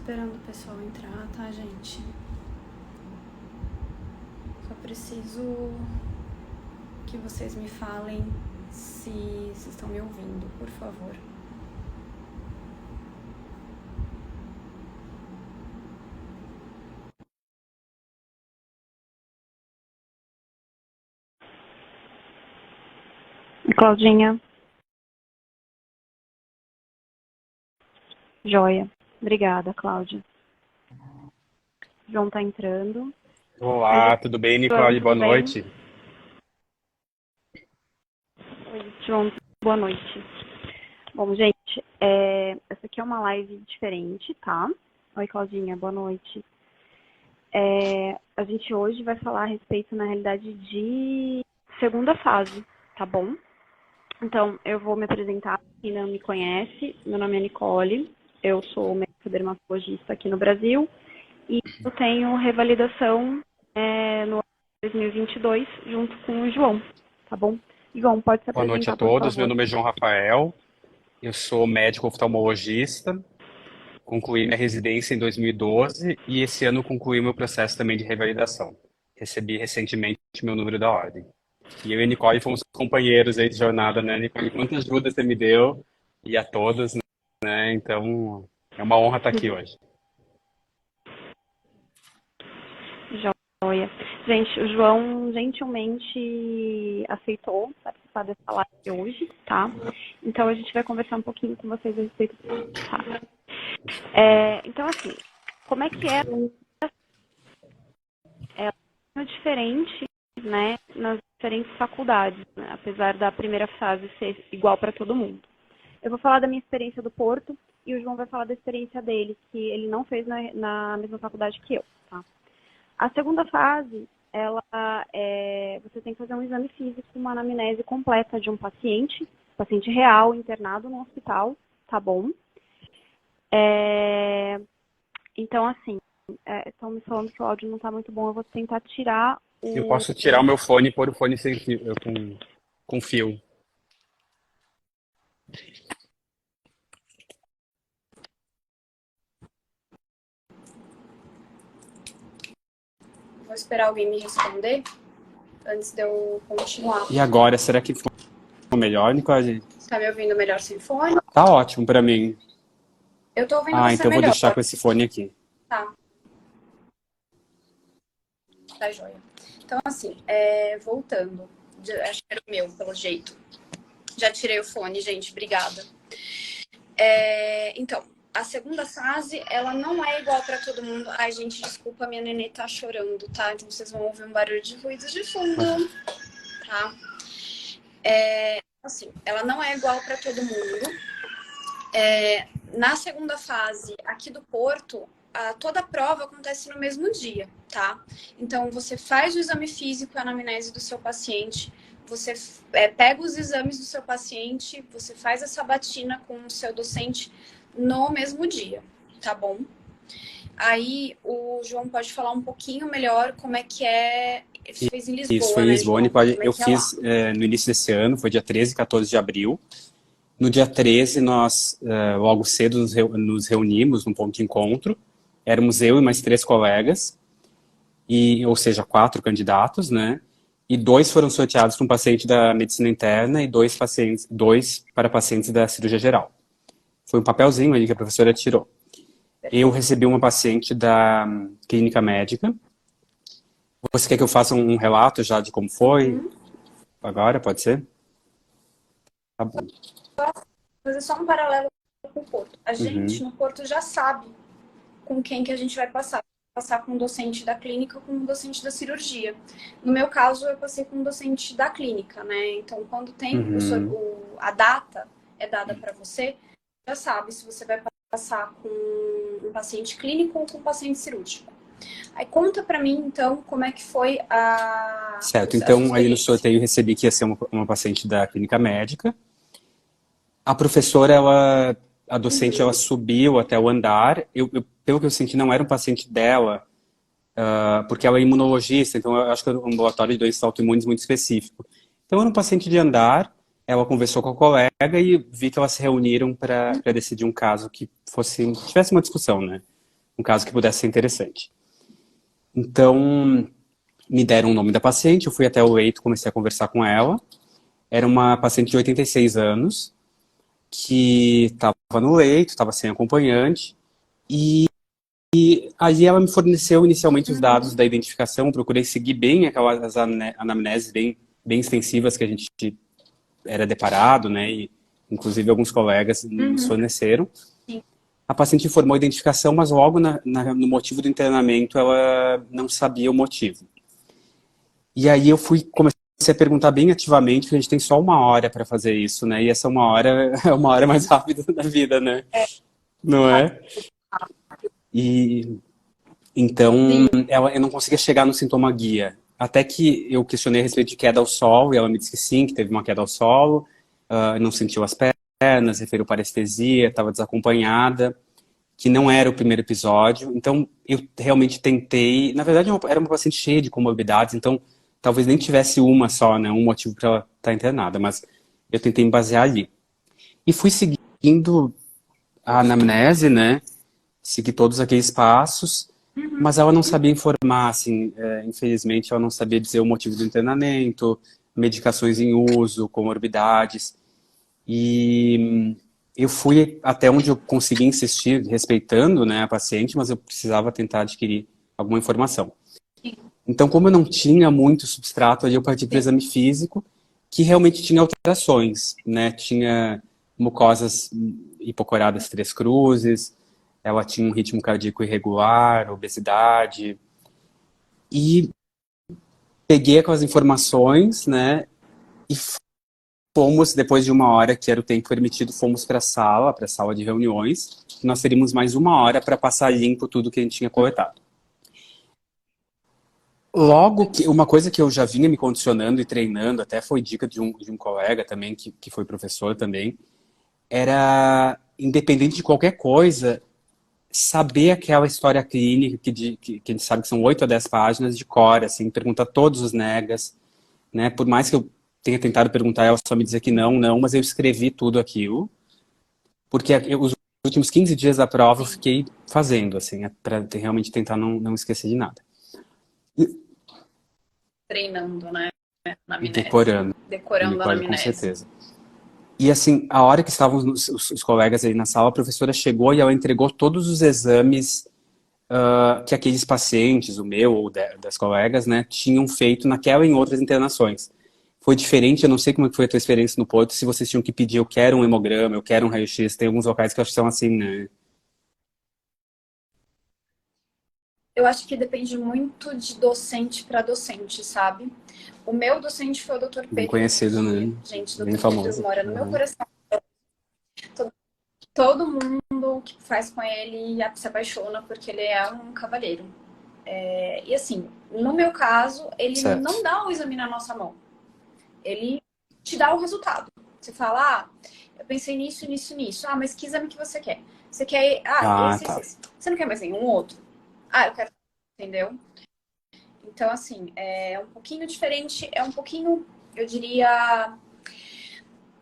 esperando o pessoal entrar, tá, gente? Só preciso que vocês me falem se estão me ouvindo, por favor. Claudinha. Joia. Obrigada, Cláudia. João tá entrando. Olá, tudo bem, Nicole? João, Boa tudo bem? noite. Oi, João. Boa noite. Bom, gente, essa aqui é uma live diferente, tá? Oi, Claudinha. Boa noite. A gente hoje vai falar a respeito, na realidade, de segunda fase, tá bom? Então, eu vou me apresentar, quem não me conhece, meu nome é Nicole, eu sou médica dermatologista aqui no Brasil e eu tenho revalidação no ano de 2022 junto com o João, tá bom? João, pode se Boa noite a apresentar, por todos. Meu favor. nome é João Rafael. Eu sou médico oftalmologista. Concluí minha residência em 2012 e esse ano concluí meu processo também de revalidação. Recebi recentemente meu número da ordem. E eu e a Nicole fomos companheiros aí de jornada, né, Nicole? Quanta ajuda você me deu e a todas, né? Então, é uma honra estar aqui hoje. Joia. Gente, o João gentilmente aceitou participar dessa live hoje, tá? Então a gente vai conversar um pouquinho com vocês a respeito do tá? Então, assim, como é que é diferente, né, nas diferentes faculdades, né, apesar da primeira fase ser igual para todo mundo. Eu vou falar da minha experiência do Porto e o João vai falar da experiência dele, que ele não fez na mesma faculdade que eu, tá? A segunda fase, você tem que fazer um exame físico, uma anamnese completa de um paciente real, internado no hospital, tá bom? Então, assim, estão me falando que o áudio não está muito bom, eu vou tentar tirar Eu posso tirar o meu fone e pôr o fone sem fio, com fio. Vou esperar alguém me responder antes de eu continuar. E agora, será que ficou melhor, Nicole? Tá me ouvindo melhor sem fone? Tá ótimo pra mim. Eu tô ouvindo Ah, você então eu vou melhor. deixar com esse fone aqui. Tá. Tá joia. Então, assim, voltando. Acho que era o meu, pelo jeito. Já tirei o fone, gente. Obrigada. Então, a segunda fase, ela não é igual para todo mundo. Ai, gente, desculpa, minha nenê tá chorando, tá? Então vocês vão ouvir um barulho de ruído de fundo, tá? Assim, ela não é igual para todo mundo. Na segunda fase, aqui do Porto, toda a prova acontece no mesmo dia, tá? Então, você faz o exame físico e a anamnese do seu paciente, você pega os exames do seu paciente, você faz a sabatina com o seu docente no mesmo dia, tá bom? Aí, o João pode falar um pouquinho melhor como é que é... Você fez em Lisboa, Isso, foi em né, Lisboa, João? Nicole. Como é Eu que é lá? fiz no início desse ano, foi dia 13 e 14 de abril. No dia 13, nós, logo cedo, nos reunimos num ponto de encontro. Éramos eu e mais 3 colegas, ou seja, 4 candidatos, né? E 2 foram sorteados para um paciente da medicina interna e 2 para pacientes da cirurgia geral. Foi um papelzinho ali que a professora tirou. Eu recebi uma paciente da clínica médica. Você quer que eu faça um relato já de como foi? Agora, pode ser? Tá bom. Fazer só um paralelo com o Porto. A gente, Uhum. no Porto, já sabe com quem que a gente vai passar. Passar com um docente da clínica ou com um docente da cirurgia. No meu caso, eu passei com um docente da clínica, né? Então, quando tem a data é dada para você, já sabe se você vai passar com um paciente clínico ou com um paciente cirúrgico. Aí conta para mim, então, como é que foi Certo, a sua então aí no experiência. sorteio eu recebi que ia ser uma paciente da clínica médica. A professora, a docente, ela subiu até o andar. Pelo que eu senti, não era um paciente dela, porque ela é imunologista, então eu acho que é um ambulatório de doenças autoimunes muito específico. Então era um paciente de andar, ela conversou com a colega e vi que elas se reuniram para decidir um caso que tivesse uma discussão, né? um caso que pudesse ser interessante. Então, me deram o nome da paciente, eu fui até o leito, comecei a conversar com ela. Era uma paciente de 86 anos, que estava no leito, estava sem acompanhante, e aí ela me forneceu inicialmente os dados da identificação, procurei seguir bem aquelas anamneses bem extensivas que a gente era deparado, né, e inclusive alguns colegas nos forneceram. Sim. A paciente informou a identificação, mas logo no motivo do internamento ela não sabia o motivo. E aí eu comecei a perguntar bem ativamente, porque a gente tem só 1 hora para fazer isso, né? E essa 1 hora é 1 hora mais rápida da vida, né? Não é? E então eu não conseguia chegar no sintoma guia. Até que eu questionei a respeito de queda ao solo, e ela me disse que sim, que teve uma queda ao solo, não sentiu as pernas, referiu parestesia, estava desacompanhada, que não era o primeiro episódio. Então eu realmente tentei. Na verdade, era uma paciente cheia de comorbidades, então talvez nem tivesse uma só, né? Um motivo para ela estar internada, mas eu tentei me basear ali. E fui seguindo a anamnese, né? Segui todos aqueles passos, mas ela não sabia informar, assim, infelizmente ela não sabia dizer o motivo do internamento, medicações em uso, comorbidades. E eu fui até onde eu consegui insistir, respeitando, né, a paciente, mas eu precisava tentar adquirir alguma informação. Então, como eu não tinha muito substrato, ali eu parti para o exame físico, que realmente tinha alterações, né? Tinha mucosas hipocoradas 3 cruzes, ela tinha um ritmo cardíaco irregular, obesidade. E peguei aquelas informações, né? E fomos, depois de 1 hora, que era o tempo permitido, fomos para a sala de reuniões. Nós teríamos mais 1 hora para passar limpo tudo que a gente tinha coletado. Logo que uma coisa que eu já vinha me condicionando e treinando, até foi dica de um colega também, que foi professor também, era, independente de qualquer coisa, saber aquela história clínica que a gente sabe que são 8 a 10 páginas de cor, assim, perguntar todos os negas, né? Por mais que eu tenha tentado perguntar, ela só me dizer que não, mas eu escrevi tudo aquilo, porque os últimos 15 dias da prova eu fiquei fazendo, assim, para realmente tentar não esquecer de nada. Treinando, né? Na Decorando Decorando a com anamnese. certeza. E assim, a hora que estavam os colegas aí na sala, a professora chegou e ela entregou todos os exames que aqueles pacientes, o meu ou das colegas, né, tinham feito naquela e em outras internações. Foi diferente, eu não sei como é que foi a tua experiência no Porto, se vocês tinham que pedir, eu quero um hemograma, eu quero um raio-x, tem alguns locais que eu acho que são assim, né? Eu acho que depende muito de docente para docente, sabe? O meu docente foi o Dr. Bem Pedro, conhecido, né? gente, Bem Dr. Pedro famoso. mora no meu coração. Todo mundo que faz com ele se apaixona porque ele é um cavalheiro. E assim, no meu caso, ele Certo. não dá o exame na nossa mão. Ele te dá o resultado. Você fala, eu pensei nisso, nisso, nisso. Mas que exame que você quer? Você quer, esse. Você não quer mais nenhum outro? Eu quero, entendeu? Então, assim, é um pouquinho diferente, é um pouquinho, eu diria,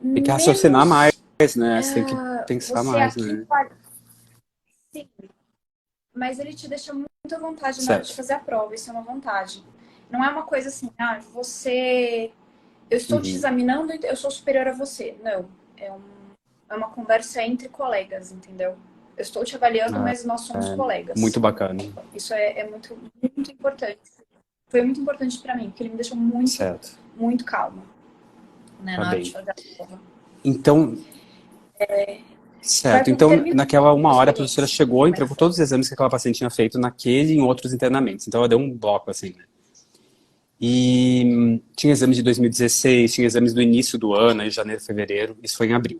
Tem que raciocinar menos, mais, né? Você tem que pensar você mais, aqui né? pode, sim, mas ele te deixa muito à vontade na hora de Certo. fazer a prova, isso é uma vantagem. Não é uma coisa assim, eu estou te examinando e eu sou superior a você. Não, é uma conversa entre colegas, entendeu? Eu estou te avaliando, mas nós somos colegas. Muito bacana. Isso é muito, muito importante. Foi muito importante para mim, porque ele me deixou muito, muito calma, né, na hora de fazer a prova. Então, certo. Então, naquela 1 hora, a professora chegou e entregou todos os exames que aquela paciente tinha feito naquele e em outros internamentos. Então, ela deu um bloco, assim, né? E tinha exames de 2016, tinha exames do início do ano, em janeiro, fevereiro, isso foi em abril.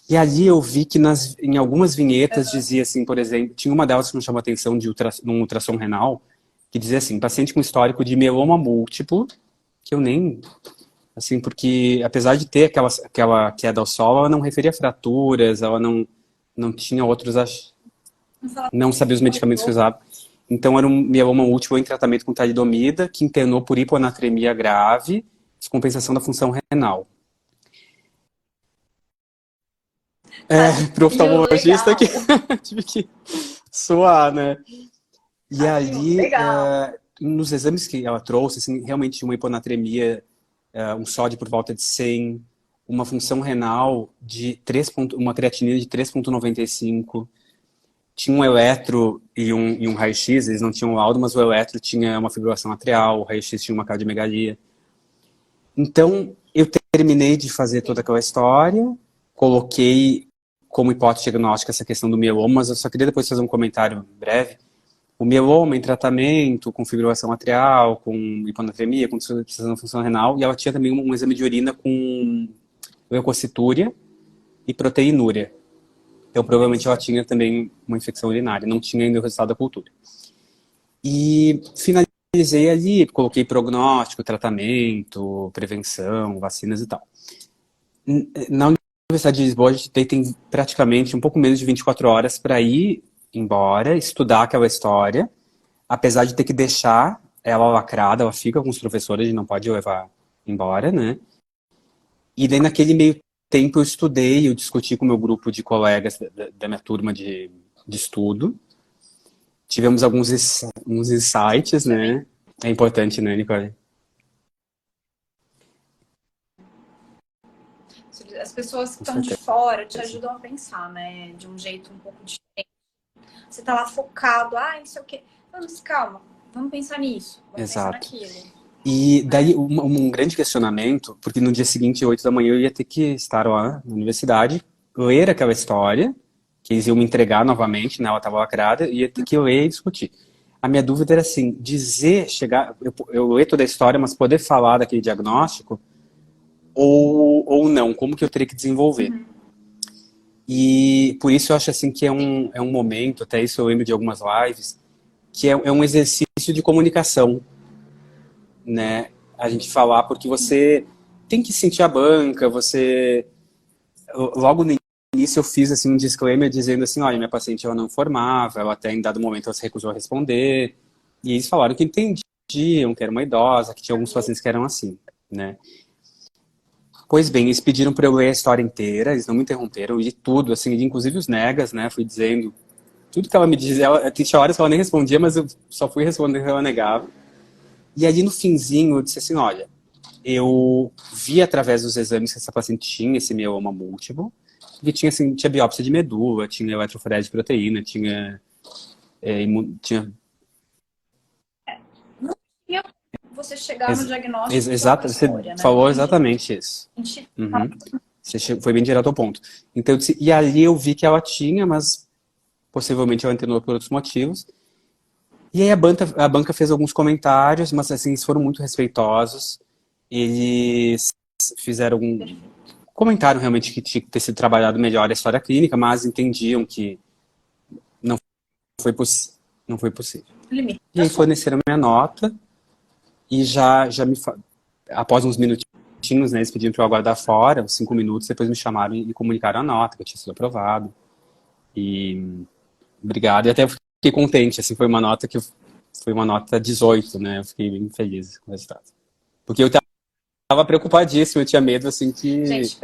E ali eu vi que em algumas vinhetas dizia assim, por exemplo, tinha uma delas que me chamou a atenção num ultrassom renal, que dizia assim, paciente com histórico de mieloma múltiplo, que eu nem, assim, porque apesar de ter aquela queda ao solo, ela não referia fraturas, ela não tinha outros, não sabia os medicamentos que usava. Então era um mieloma múltiplo em tratamento com talidomida, que internou por hiponatremia grave, descompensação da função renal. Pro oftalmologista que tive que suar, né? E ali, Legal. nos exames que ela trouxe, assim, realmente uma hiponatremia, um sódio por volta de 100, uma função renal de 3, uma creatinina de 3,95. Tinha um eletro e um raio-x, eles não tinham laudo, mas o eletro tinha uma fibrilação atrial, o raio-x tinha uma cardiomegalia. Então, eu terminei de fazer toda aquela história, coloquei como hipótese diagnóstica essa questão do mieloma, mas eu só queria depois fazer um comentário breve. O mieloma em tratamento, com fibrilação atrial, com hiponatremia, com insuficiência função renal, e ela tinha também um exame de urina com leucocitúria e proteinúria. Então, provavelmente ela tinha também uma infecção urinária, não tinha ainda o resultado da cultura. E finalizei ali, coloquei prognóstico, tratamento, prevenção, vacinas e tal. Na Universidade de Lisboa, a gente tem praticamente um pouco menos de 24 horas para ir embora, estudar aquela história, apesar de ter que deixar ela lacrada, ela fica com os professores, a gente não pode levar embora, né? E daí, naquele meio tempo, eu estudei, eu discuti com o meu grupo de colegas da minha turma de estudo. Tivemos uns insights, né? É importante, né, Nicole? As pessoas que Com estão de certeza. fora te ajudam a pensar, né? De um jeito um pouco diferente. Você tá lá focado, não sei o quê. Vamos, calma, vamos pensar nisso, vamos pensar Exato. naquilo. E daí, um grande questionamento, porque no dia seguinte, 8 da manhã, eu ia ter que estar lá na universidade, ler aquela história, que eles iam me entregar novamente, né? Ela estava lacrada, e ia ter que ler e discutir. A minha dúvida era assim, eu ler toda a história, mas poder falar daquele diagnóstico, ou não, como que eu teria que desenvolver? E por isso eu acho assim que é um momento, até isso eu lembro de algumas lives, que é um exercício de comunicação, né? A gente falar, porque você tem que sentir a banca, logo no início eu fiz assim um disclaimer dizendo assim, olha, minha paciente ela não formava, ela até em dado momento ela se recusou a responder, e eles falaram que entendiam, que era uma idosa, que tinha alguns pacientes que eram assim, né? Pois bem, eles pediram para eu ler a história inteira, eles não me interromperam, eu li tudo, assim, inclusive os negas, né? Fui dizendo tudo que ela me dizia, tinha horas que ela nem respondia, mas eu só fui respondendo que ela negava. E ali no finzinho eu disse assim, olha, eu vi através dos exames que essa paciente tinha esse mieloma múltiplo, que tinha, assim, tinha biópsia de medula, tinha eletroforese de proteína, tinha Não tinha você chegar no diagnóstico pela tua exato, você história, né? Não falou tem jeito. exatamente isso. A gente Uhum. Foi bem direto ao ponto. Então, eu disse, e ali eu vi que ela tinha, mas possivelmente ela internou por outros motivos. E aí a banca fez alguns comentários, mas assim, eles foram muito respeitosos. Eles fizeram um comentário realmente que tinha que ter sido trabalhado melhor a história clínica, mas entendiam que não foi, não foi possível. limite. E aí forneceram minha nota e após uns minutinhos, né, eles pediram para eu aguardar fora, uns 5 minutos, depois me chamaram e comunicaram a nota, que eu tinha sido aprovado. E obrigado. E até fiquei contente, assim, foi uma nota 18, né? Eu fiquei bem feliz com o resultado. Porque eu tava preocupadíssimo, eu tinha medo, assim, que Gente,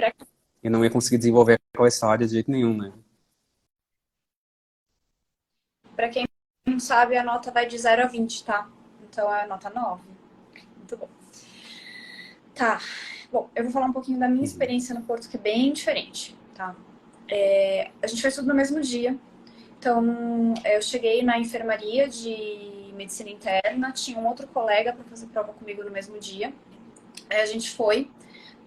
eu não ia conseguir desenvolver aquela história de jeito nenhum, né? pra quem não sabe, a nota vai de 0 a 20, tá? Então é a nota 9. Muito bom. Tá. Bom, eu vou falar um pouquinho da minha experiência no Porto, que é bem diferente, tá? A gente fez tudo no mesmo dia. Então, eu cheguei na enfermaria de medicina interna, tinha um outro colega para fazer prova comigo no mesmo dia. Aí a gente foi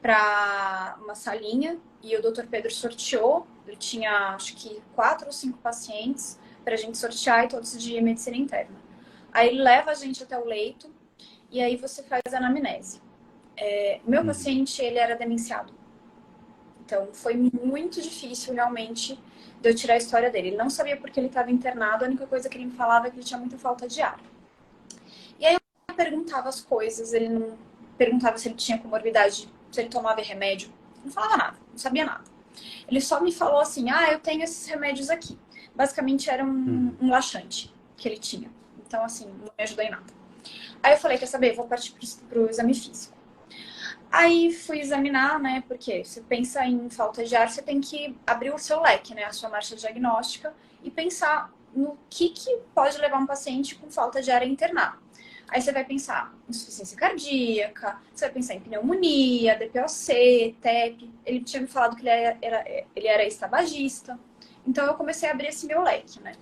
para uma salinha e o Dr. Pedro sorteou. Ele tinha, acho que, 4 ou 5 pacientes para a gente sortear e todos de medicina interna. Aí ele leva a gente até o leito e aí você faz a anamnese. Meu paciente, ele era demenciado. Então, foi muito difícil, realmente, de eu tirar a história dele. Ele não sabia porque ele estava internado, a única coisa que ele me falava é que ele tinha muita falta de ar. E aí eu perguntava as coisas, ele não perguntava se ele tinha comorbidade, se ele tomava remédio. Não falava nada, não sabia nada. Ele só me falou assim, eu tenho esses remédios aqui. Basicamente era um laxante que ele tinha. Então, assim, não me ajudou em nada. Aí eu falei, quer saber, vou partir pro exame físico. Aí fui examinar, né, porque você pensa em falta de ar, você tem que abrir o seu leque, né, a sua marcha diagnóstica e pensar no que pode levar um paciente com falta de ar a internar. Aí você vai pensar em insuficiência cardíaca, você vai pensar em pneumonia, DPOC, TEP. Ele tinha me falado que ele era ex-tabagista. Então eu comecei a abrir esse meu leque, né?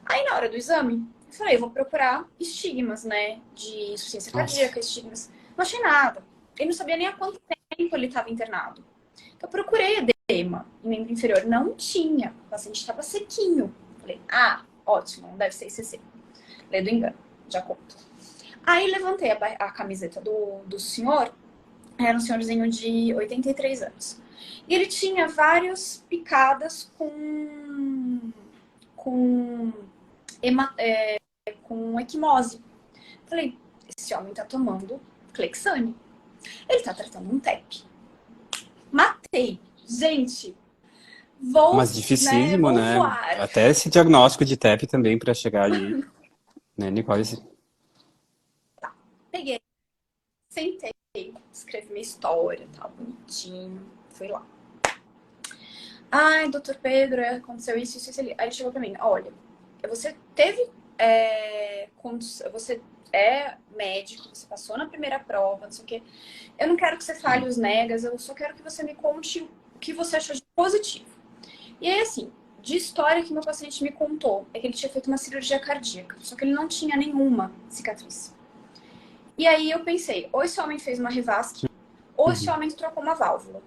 Aí na hora do exame, eu falei, vou procurar estigmas, né? De insuficiência cardíaca, estigmas. Não achei nada. Ele não sabia nem há quanto tempo ele estava internado. Então eu procurei edema em membro inferior. Não tinha. O paciente estava sequinho. Falei, ótimo, não deve ser ICC. Lê do engano, já conto. Aí levantei a camiseta do senhor, era um senhorzinho de 83 anos. E ele tinha várias picadas com equimose. Falei, esse homem tá tomando Clexane. Ele tá tratando um TEP. Matei. Gente, vou, Mas dificílimo, vou né? voar. Até esse diagnóstico de TEP também para chegar ali, né, Nicole? Peguei, sentei, escrevi minha história, tá bonitinho, fui lá. Ai, doutor Pedro, aconteceu isso. Aí ele chegou pra mim, olha, você teve, você é médico, você passou na primeira prova, não sei o quê. Eu não quero que você fale os negas, eu só quero que você me conte o que você achou de positivo. E aí, assim, de história que meu paciente me contou, é que ele tinha feito uma cirurgia cardíaca, só que ele não tinha nenhuma cicatriz. E aí eu pensei, ou esse homem fez uma revasc, ou esse homem trocou uma válvula.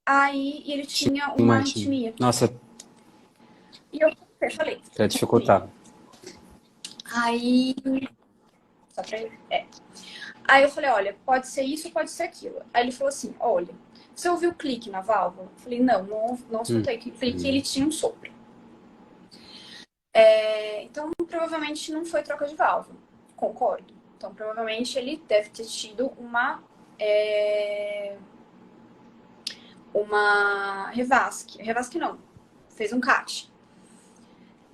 Aí ele tinha uma arritmia. Nossa, E eu falei. para dificultar. Aí. Só pra ele. Aí eu falei, olha, pode ser isso, pode ser aquilo. Aí ele falou assim, olha, você ouviu clique na válvula? Eu falei, não escutei clique, ele tinha um sopro. Então, provavelmente não foi troca de válvula. Concordo. Então, provavelmente ele deve ter tido uma revasc. Revasc não. Fez um CAT.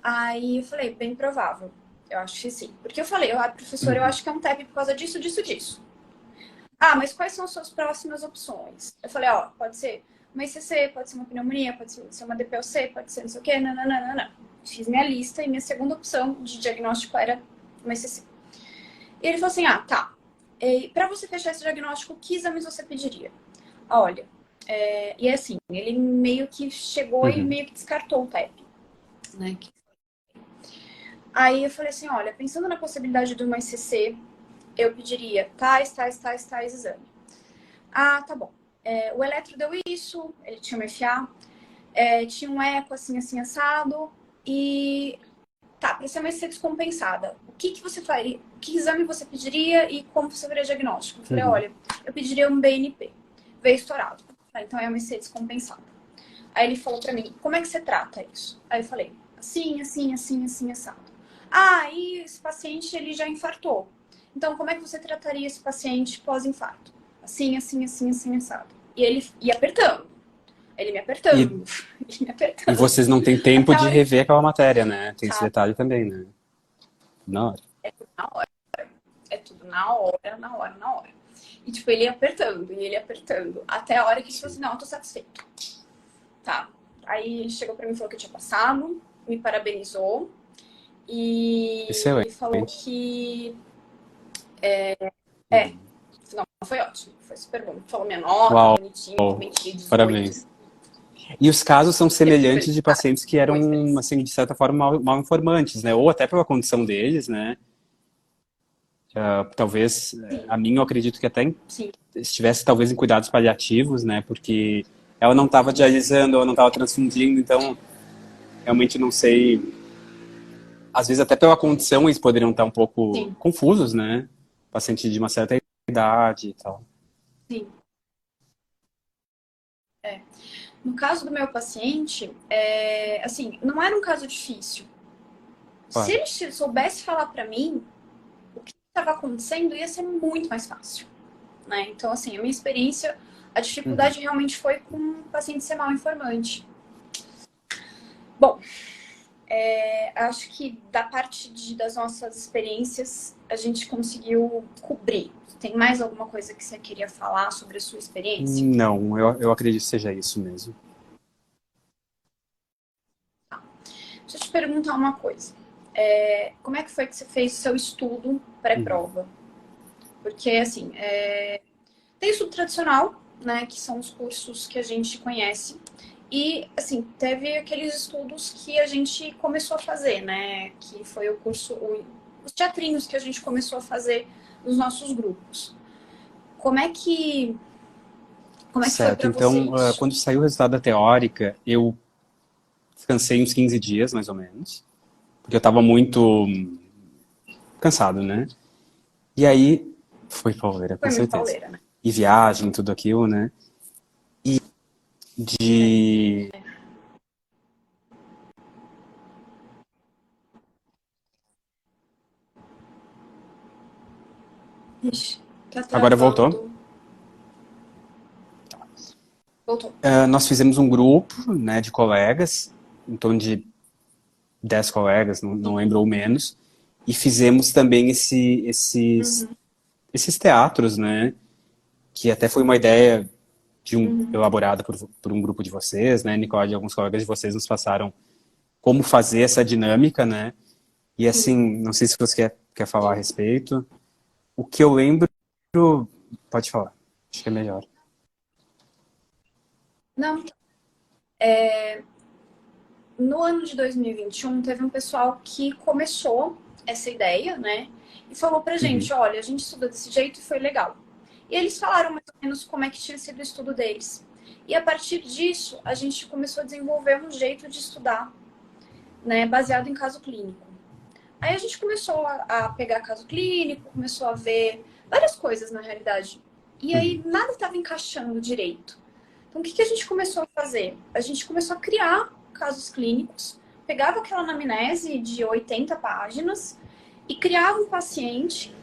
Aí eu falei, bem provável. Eu acho que sim. Porque eu falei, professor, eu acho que é um TEP por causa disso, disso, disso. Mas quais são as suas próximas opções? Eu falei, pode ser uma ICC, pode ser uma pneumonia, pode ser uma DPOC, pode ser não sei o quê, não. Fiz minha lista e minha segunda opção de diagnóstico era uma ICC. E ele falou assim, tá. Para você fechar esse diagnóstico, que exames você pediria? Olha, e assim, ele meio que chegou e meio que descartou o TEP, né? Aí eu falei assim, olha, pensando na possibilidade de uma ICC, eu pediria tais exame. Tá bom. O eletro deu isso, ele tinha um FA, tinha um eco assim, assado, e para ser mais descompensada, o que você faria? Que exame você pediria e como você faria diagnóstico? Eu falei, olha, eu pediria um BNP, veio estourado. Então é uma IC descompensada. Aí ele falou pra mim, como é que você trata isso? Aí eu falei, assim, assado. E esse paciente ele já infartou. Então, como é que você trataria esse paciente pós-infarto? Assim, assado. E ele ia apertando. Ele me apertando. Ele me apertando. E vocês não têm tempo de rever aquela matéria, né? Tem esse Sabe? detalhe também, né? Na hora. É tudo na hora. É tudo na hora. E, tipo, ele ia apertando. Até a hora que ele falou assim, não, eu tô satisfeito. Tá. Aí ele chegou pra mim e falou que eu tinha passado, me parabenizou. E Excelente. falou que... Não, foi ótimo. Foi super bom. Falou minha nota, bonitinho, também tirei 18. Parabéns. E os casos são semelhantes de pacientes que eram, assim, de certa forma, mal informantes, né? Ou até pela condição deles, né? Talvez, a mim, eu acredito que até estivesse, talvez, em cuidados paliativos, né? Porque ela não estava dialisando, ela não estava transfundindo, então, realmente não sei. Às vezes, até pela condição, eles poderiam estar um pouco confusos, né? Paciente de uma certa idade e tal. Sim. No caso do meu paciente, assim, não era um caso difícil. Claro. Se ele soubesse falar pra mim o que estava acontecendo, ia ser muito mais fácil, né? Então, assim, a minha experiência, a dificuldade realmente foi com o paciente ser mal informante. Bom, acho que da parte das nossas experiências, a gente conseguiu cobrir. Tem mais alguma coisa que você queria falar sobre a sua experiência? Não, eu acredito que seja isso mesmo. deixa eu te perguntar uma coisa. Como é que foi que você fez o seu estudo pré-prova? Porque, assim, tem estudo tradicional, né, que são os cursos que a gente conhece. E, assim, teve aqueles estudos que a gente começou a fazer, né, que foi o curso, os teatrinhos que a gente começou a fazer nos nossos grupos. Como é que foi Certo, pra então, vocês? quando saiu o resultado da teórica, eu descansei uns 15 dias, mais ou menos, porque eu estava muito cansado, né? E aí, foi pauleira, com Foi muito certeza. pauleira, né? E viagem, tudo aquilo, né? E de... Ixi, tá Agora voltou. travando. Voltou. Nós fizemos um grupo, né, de colegas, em torno de 10 colegas, não lembro ou menos, e fizemos também esses teatros, né, que até foi uma ideia elaborada por um grupo de vocês, né, Nicole, e alguns colegas de vocês nos passaram como fazer essa dinâmica, né, e assim, não sei se você quer falar a respeito. O que eu lembro, pode falar, acho que é melhor. Não, no ano de 2021, teve um pessoal que começou essa ideia, né? E falou pra gente, olha, a gente estuda desse jeito e foi legal. E eles falaram mais ou menos como é que tinha sido o estudo deles. E a partir disso, a gente começou a desenvolver um jeito de estudar, né, baseado em caso clínico. Aí a gente começou a pegar caso clínico, começou a ver várias coisas na realidade. E aí nada estava encaixando direito. Então o que a gente começou a fazer? A gente começou a criar casos clínicos, pegava aquela anamnese de 80 páginas e criava um paciente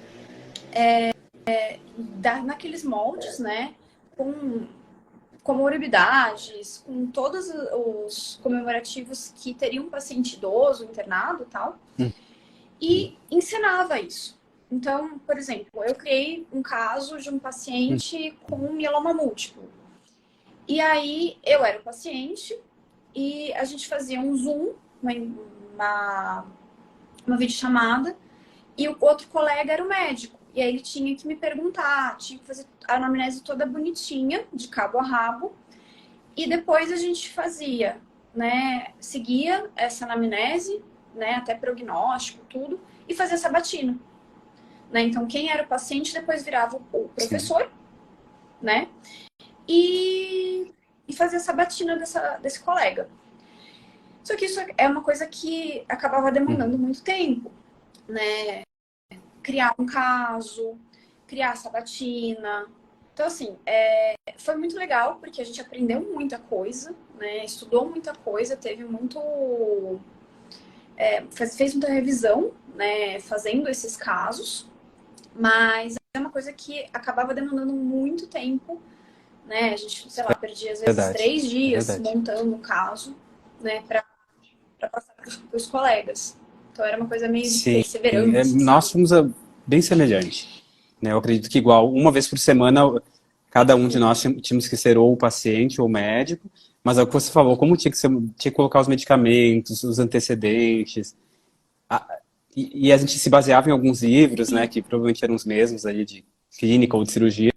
naqueles moldes, né? Com comorbidades, com todos os comemorativos que teria um paciente idoso, internado e tal, e ensinava isso. Então, por exemplo, eu criei um caso de um paciente com mieloma múltiplo. E aí, eu era o paciente e a gente fazia um Zoom, uma videochamada, e o outro colega era o médico. E aí ele tinha que me perguntar, tinha que fazer a anamnese toda bonitinha, de cabo a rabo. E depois a gente fazia, né, seguia essa anamnese, né, até prognóstico, tudo, e fazia sabatina. Né? Então, quem era o paciente depois virava o professor, né? E fazia a sabatina desse colega. Só que isso é uma coisa que acabava demandando muito tempo, né? Criar um caso, criar a sabatina. Então, assim, foi muito legal, porque a gente aprendeu muita coisa, né? Estudou muita coisa, teve muito... fez muita revisão, né? Fazendo esses casos, mas é uma coisa que acabava demandando muito tempo, né? A gente, sei lá, perdia às vezes 3 dias montando o caso, né? Para passar para os colegas. Então era uma coisa meio de perseverança. Nós fomos bem semelhante. Né? Eu acredito que igual, uma vez por semana, cada um de nós tínhamos que ser ou o paciente ou o médico, mas é o que você falou, como tinha que colocar os medicamentos, os antecedentes, e a gente se baseava em alguns livros, né, que provavelmente eram os mesmos ali de clínica ou de cirurgia,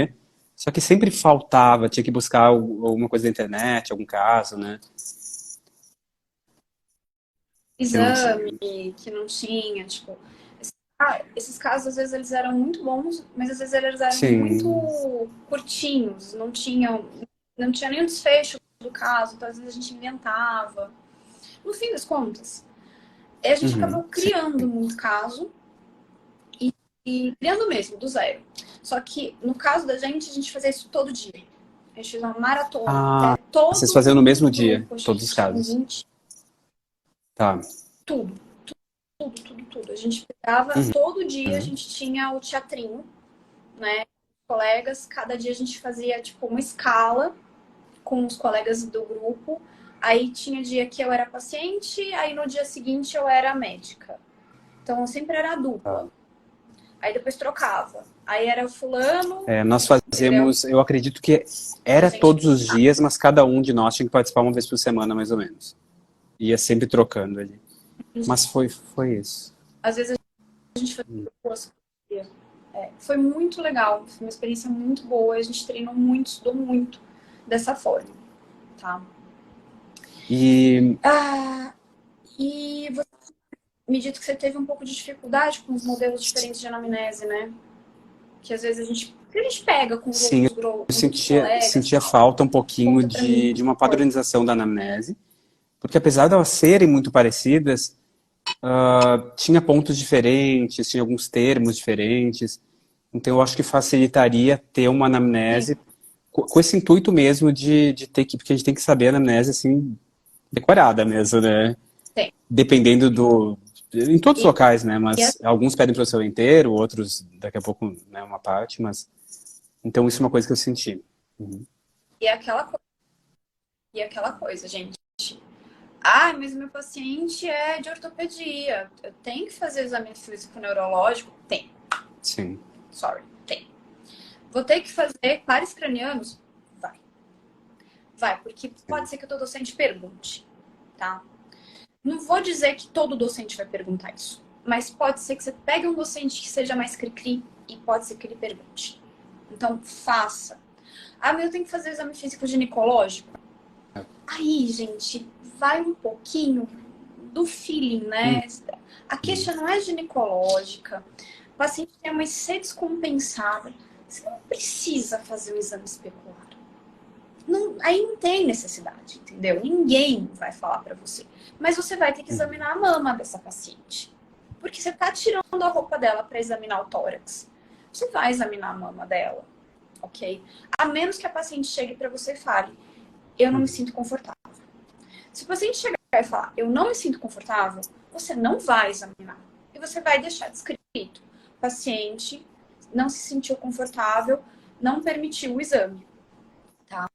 só que sempre faltava, tinha que buscar alguma coisa na internet, algum caso, né? Exame que não tinha, tipo... esses casos, às vezes, eles eram muito bons, mas às vezes eles eram muito curtinhos, não tinha nem o desfecho do caso, então às vezes a gente inventava. No fim das contas, a gente acabou criando muito caso e criando mesmo, do zero. Só que, no caso da gente, a gente fazia isso todo dia. A gente fez uma maratona. Vocês faziam no mesmo dia, todos os casos? 20. Tá. Tudo. A gente pegava, todo dia a gente tinha o teatrinho, né? Colegas, cada dia a gente fazia, tipo, uma escala com os colegas do grupo. Aí tinha dia que eu era paciente, aí no dia seguinte eu era médica. Então sempre era dupla. Aí depois trocava. Aí era o fulano... nós fazíamos, eu acredito que era todos os dias, mas cada um de nós tinha que participar uma vez por semana, mais ou menos. Ia sempre trocando ali. Mas foi isso. Às vezes a gente fazia curso. Foi muito legal, foi uma experiência muito boa, a gente treinou muito, estudou muito dessa forma, tá? E E você me disse que você teve um pouco de dificuldade com os modelos diferentes de anamnese, né? Que às vezes a gente pega com os sim, outros, eu com os outros colegas. sentia falta um pouquinho Conta pra mim. de uma padronização da anamnese, porque apesar de elas serem muito parecidas, tinha pontos diferentes, tinha alguns termos diferentes. Então, eu acho que facilitaria ter uma anamnese com esse intuito mesmo de ter que, porque a gente tem que saber a anamnese assim, decorada mesmo, né? Tem. Dependendo do. Em todos os locais, né? Mas e alguns pedem para o seu inteiro, outros daqui a pouco, né, uma parte, mas. Então, isso é uma coisa que eu senti. E aquela coisa, gente. Ah, mas meu paciente é de ortopedia. Eu tenho que fazer exame físico neurológico? Tem. Sim. Sorry, tem. Vou ter que fazer pares cranianos? Vai. Vai, porque pode ser que o teu docente pergunte, tá? Não vou dizer que todo docente vai perguntar isso, mas pode ser que você pegue um docente que seja mais cri-cri e pode ser que ele pergunte. Então, faça. Ah, mas eu tenho que fazer exame físico ginecológico? Aí, gente, vai um pouquinho do feeling, né? A queixa não é ginecológica. O paciente tem uma IC descompensada. Você não precisa fazer o exame especular. Não, aí não tem necessidade, entendeu? Ninguém vai falar pra você. Mas você vai ter que examinar a mama dessa paciente. Porque você tá tirando a roupa dela para examinar o tórax. Você vai examinar a mama dela, ok? A menos que a paciente chegue para você e fale, eu não me sinto confortável. Se o paciente chegar e falar, eu não me sinto confortável, você não vai examinar. E você vai deixar descrito. O paciente não se sentiu confortável, não permitiu o exame. Tá?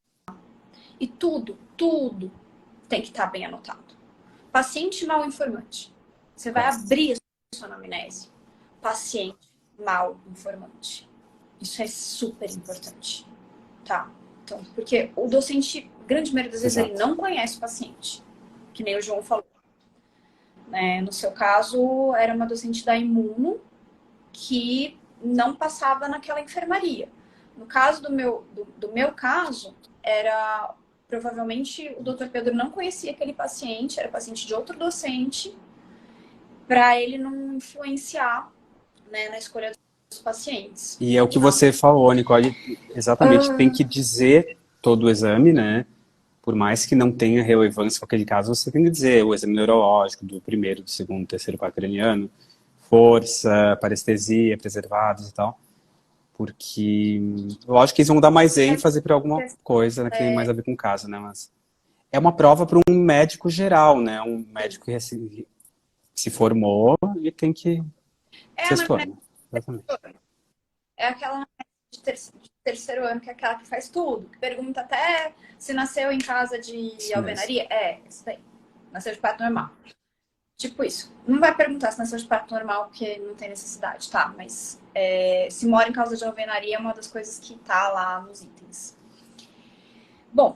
E tudo tem que estar bem anotado. Paciente mal informante. Você vai abrir a sua anamnese. Paciente mal informante. Isso é super importante. Tá? Então, porque o docente, grande maioria das vezes, ele não conhece o paciente. Que nem o João falou. Né? No seu caso, era uma docente da Imuno que não passava naquela enfermaria. No caso do meu caso, era provavelmente o Dr. Pedro não conhecia aquele paciente, era paciente de outro docente, para ele não influenciar, né, na escolha dos pacientes. E é o que você falou, Nicole, exatamente, tem que dizer todo o exame, né? Por mais que não tenha relevância com aquele caso, você tem que dizer o exame neurológico do primeiro, do segundo, terceiro par craniano, força, parestesia, preservados e tal. Porque, lógico que eles vão dar mais ênfase para alguma coisa, né, que tem mais a ver com o caso, né? Mas é uma prova para um médico geral, né? Um médico que se formou e tem que se expor. Exatamente. É aquela de terceiro ano, que é aquela que faz tudo, que pergunta até se nasceu em casa de alvenaria. Isso daí. Nasceu de parto normal. Tipo isso. Não vai perguntar se nasceu de parto normal, porque não tem necessidade, tá? Mas se mora em casa de alvenaria é uma das coisas que tá lá nos itens. Bom,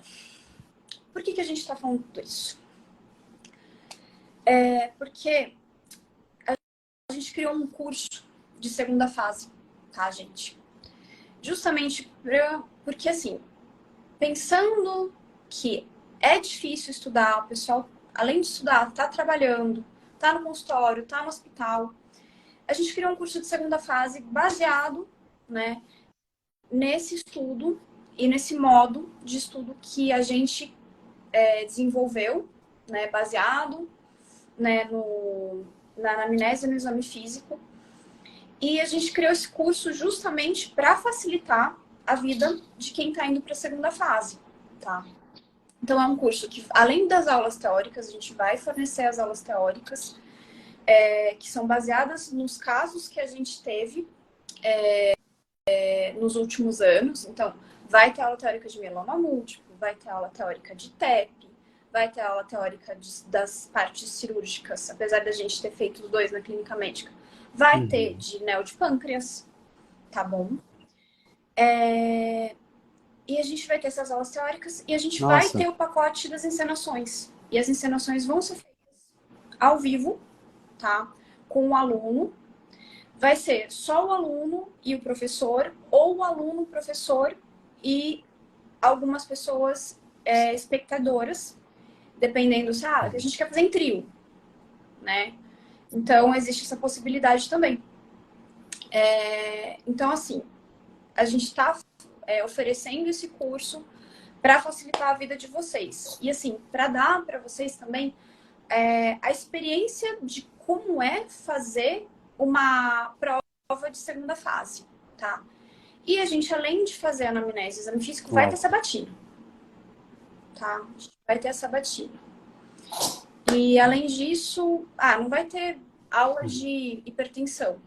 por que a gente tá falando tudo isso? Porque a gente criou um curso de segunda fase, tá, gente? Justamente porque, assim, pensando que é difícil estudar, o pessoal, além de estudar, tá trabalhando, tá no consultório, tá no hospital, a gente criou um curso de segunda fase baseado, né, nesse estudo e nesse modo de estudo que a gente desenvolveu, né, baseado, né, na anamnese e no exame físico. E a gente criou esse curso justamente para facilitar a vida de quem está indo para a segunda fase, tá? Então, é um curso que, além das aulas teóricas, a gente vai fornecer as aulas teóricas, que são baseadas nos casos que a gente teve nos últimos anos. Então, vai ter aula teórica de mieloma múltiplo, vai ter aula teórica de TEP, vai ter aula teórica das partes cirúrgicas, apesar da gente ter feito os dois na clínica médica. Vai ter de neo de pâncreas, tá bom? E a gente vai ter essas aulas teóricas e a gente vai ter o pacote das encenações. E as encenações vão ser feitas ao vivo, tá? Com o aluno. Vai ser só o aluno e o professor, ou o aluno, o professor e algumas pessoas espectadoras, dependendo, sabe? A gente quer fazer em trio, né? Então, existe essa possibilidade também. Então, assim, a gente está oferecendo esse curso para facilitar a vida de vocês. E, assim, para dar para vocês também a experiência de como é fazer uma prova de segunda fase, tá? E a gente, além de fazer a anamnese e exame físico, vai ter sabatina, tá? A gente vai ter a sabatina. E, além disso, não vai ter aula de hipertensão,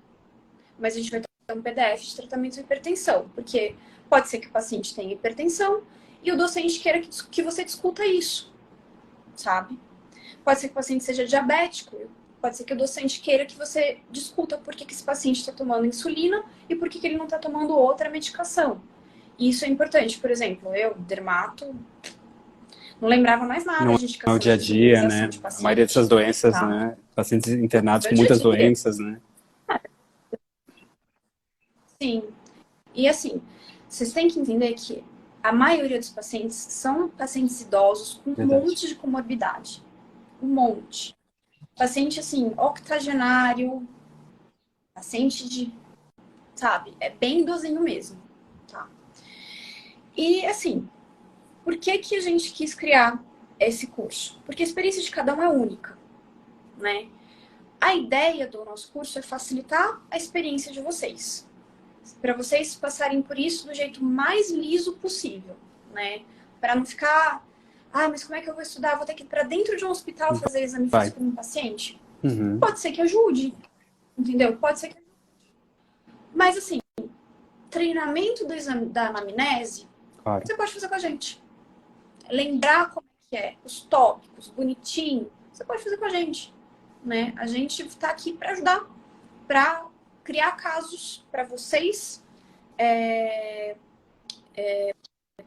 mas a gente vai ter um PDF de tratamento de hipertensão, porque pode ser que o paciente tenha hipertensão e o docente queira que você discuta isso, sabe? Pode ser que o paciente seja diabético, pode ser que o docente queira que você discuta por que esse paciente está tomando insulina e por que ele não está tomando outra medicação. E isso é importante. Por exemplo, eu, dermato, não lembrava mais nada. Não a gente é o dia a dia, né? A maioria dessas doenças, tá? né? Pacientes internados É com o dia a muitas dia. doenças, né? Sim. E assim, vocês têm que entender que a maioria dos pacientes são pacientes idosos com um monte de comorbidade. Um monte. Paciente, assim, octogenário, paciente de, sabe, é bem idosinho mesmo, tá? E, assim, por que que a gente quis criar esse curso? Porque a experiência de cada um é única, né? A ideia do nosso curso é facilitar a experiência de vocês, para vocês passarem por isso do jeito mais liso possível, né? Para não ficar, mas como é que eu vou estudar? Vou ter que ir para dentro de um hospital fazer exame físico com um paciente? Pode ser que ajude, entendeu? Pode ser que ajude. Mas, assim, treinamento do exame da anamnese, você pode fazer com a gente. Lembrar como é que é, os tópicos, bonitinho, você pode fazer com a gente, né? A gente está aqui para ajudar, para criar casos para vocês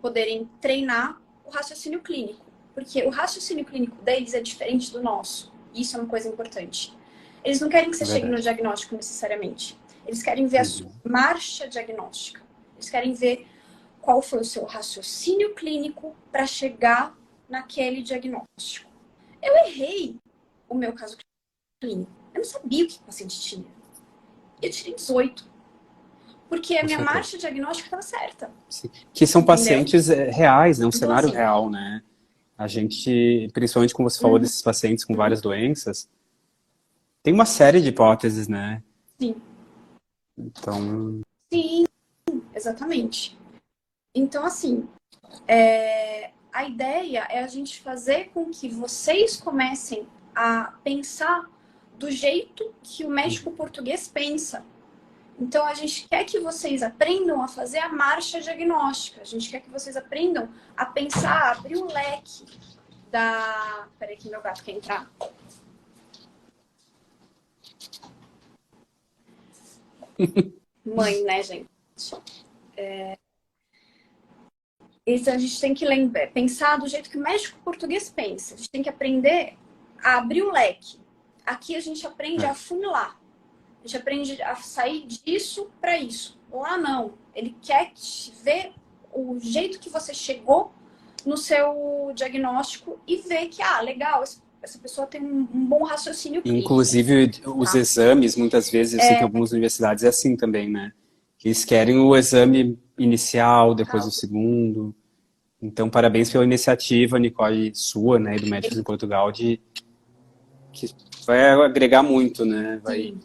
poderem treinar o raciocínio clínico. Porque o raciocínio clínico deles é diferente do nosso. Isso é uma coisa importante. Eles não querem que você chegue no diagnóstico necessariamente. Eles querem ver a sua marcha diagnóstica. Eles querem ver qual foi o seu raciocínio clínico para chegar naquele diagnóstico. Eu errei o meu caso clínico. Eu não sabia o que o paciente tinha. Eu tirei 18. Porque a minha marcha diagnóstica estava certa. Sim. Que são pacientes reais, né? Um então, cenário assim, real, né? A gente, principalmente como você falou desses pacientes com várias doenças, tem uma série de hipóteses, né? Sim. Então... Sim, exatamente. Então, assim, a ideia é a gente fazer com que vocês comecem a pensar do jeito que o médico português pensa. Então, a gente quer que vocês aprendam a fazer a marcha diagnóstica. A gente quer que vocês aprendam a pensar, a abrir o leque da... Peraí que meu gato quer entrar. Mãe, né, gente? Então, a gente tem que pensar do jeito que o médico português pensa. A gente tem que aprender a abrir o leque. Aqui a gente aprende a afunilar. A gente aprende a sair disso para isso. Lá não. Ele quer ver o jeito que você chegou no seu diagnóstico e ver que, legal, essa pessoa tem um bom raciocínio clínico. Inclusive, os exames, muitas vezes, eu sei que em algumas universidades é assim também, né? Eles querem o exame inicial, depois o segundo. Então, parabéns pela iniciativa, Nicole, sua, né, e do Médicos em Portugal, que vai agregar muito, né? Vai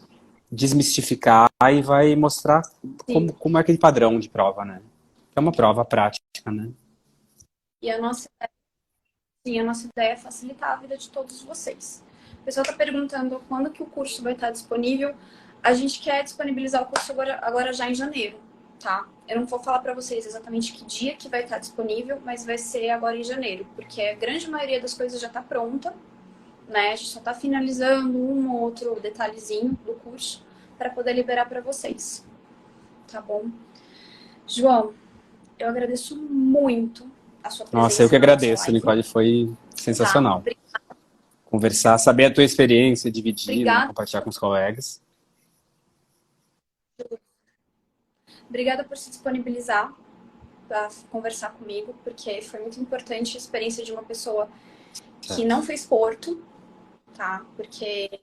desmistificar e vai mostrar como é aquele padrão de prova, né? É uma prova prática, né? E a nossa ideia é facilitar a vida de todos vocês. O pessoal está perguntando quando que o curso vai estar disponível. A gente quer disponibilizar o curso agora já em janeiro, tá? Eu não vou falar para vocês exatamente que dia que vai estar disponível, mas vai ser agora em janeiro, porque a grande maioria das coisas já está pronta, né? A gente só está finalizando um ou outro detalhezinho do curso para poder liberar para vocês, tá bom? João, eu agradeço muito a sua presença. Nossa, eu que agradeço, Nicole, foi sensacional. Tá? conversar, saber a tua experiência, dividir, né, Obrigada. compartilhar com os colegas. Obrigada por se disponibilizar para conversar comigo, porque foi muito importante a experiência de uma pessoa que não fez Porto, tá? Porque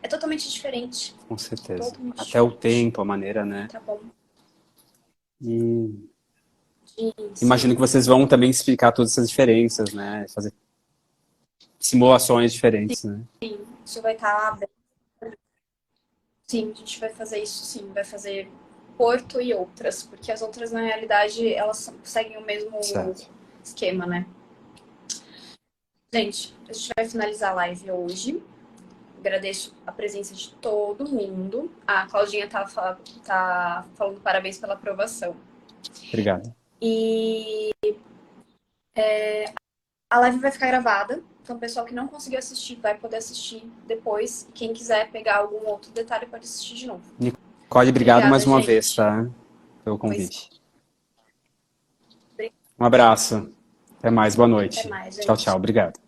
é totalmente diferente. Com certeza. Totalmente Até o diferente. tempo, a maneira, né? Tá bom. E Isso. imagino que vocês vão também explicar todas essas diferenças, né? Fazer simulações diferentes, né? Isso vai estar aberto. Sim, a gente vai fazer isso sim. Vai fazer Porto e outras, porque as outras, na realidade, elas seguem o mesmo Certo. esquema, né? Gente, a gente vai finalizar a live hoje. Agradeço a presença de todo mundo. A Claudinha tá falando parabéns pela aprovação. Obrigado. E a live vai ficar gravada. Então, o pessoal que não conseguiu assistir vai poder assistir depois. Quem quiser pegar algum outro detalhe pode assistir de novo. Nicole, obrigado Obrigada, mais uma gente. vez, tá? Pelo convite. Um abraço. Até mais. Boa noite. Até mais, gente. Tchau, tchau. Obrigado.